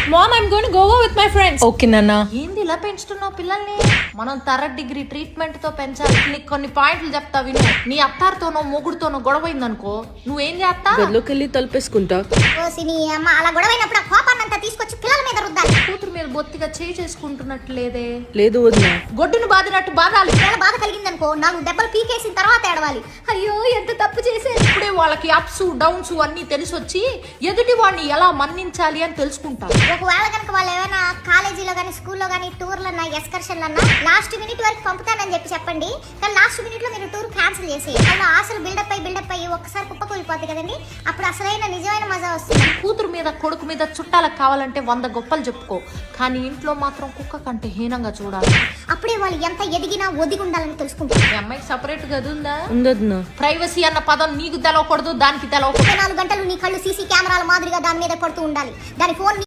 Mom, I'm going to go over with my friends. Okay నాన్న. ఏంది ఇలా పెంచుతున్నావు పిల్లల్ని? మనం థర్డ్ డిగ్రీ ట్రీట్మెంట్ తో పెంచాలి. నీకు కొన్ని పాయింట్లు చెప్తా విను. నీ అత్తారితోనో మొగుడుతోనో గొడవైందనుకో నువ్వేం చేస్తా? గదిలోకి వెళ్ళి తలుపేసుకుంటా. అలా గొడవైనప్పుడు ఆ కోపాన్నంతా తీసుకొచ్చి పిల్లల మీద రుద్దాలి. కూతురు మీద బొత్తిగా చేసుకుంటున్నట్టు లేదే. లేదు వదిన. గొడ్డును బాదినట్టు బాధాలి. పిల్లల బాధ కలిగిందనుకో 4 దెబ్బలు పీకేసిన తర్వాత ఏడవాలి. అయ్యో ఎంత తప్పు చేసే. ఇప్పుడే వాళ్ళకి అప్స్ డౌన్స్ అన్ని తెలిసొచ్చి ఎదుటి వాడిని ఎలా మన్నించాలి అని తెలుసుకుంటారు. ఒకవేళ కనుక వాళ్ళు ఏమైనా కాలేజీలో కానీ స్కూల్లో కానీ టూర్లన్నా ఎక్స్కర్షన్లన్నా లాస్ట్ మినిట్ వరకు పంపుతానని చెప్పండి. కానీ లాస్ట్ మినిట్ లో మీరు టూర్ క్యాన్సిల్ చేసి అలా ఆశలు బిల్డప్ అయ్యి ఒక్కసారి కుప్పకూలిపోతుంది కదండి. అప్పుడు అసలైన నిజమైన మజా వస్తుంది. కూతురు మీద కొడుకు మీద చుట్టాలకు కావాలంటే 100 గొప్పలు చెప్పుకో, కానీ ఇంట్లో మాత్రం కుక్క కంటే హీనంగా చూడాలి. అప్పుడే వాళ్ళు ఎంత ఎదిగినా ఒదిగి ఉండాలని తెలుసుకుంటారు. మీ అమ్మాయికి సపరేట్ గది ఉందా? ఉండదునా. ప్రైవసీ అన్న పదం నీకు తెలవకూడదు, దానికి తెలవకూడదు. 24 గంటలు నీ కళ్ళు సీసీ కెమెరాల మాదిరిగా దాని మీద పడుతూ ఉండాలి. దాని ఫోన్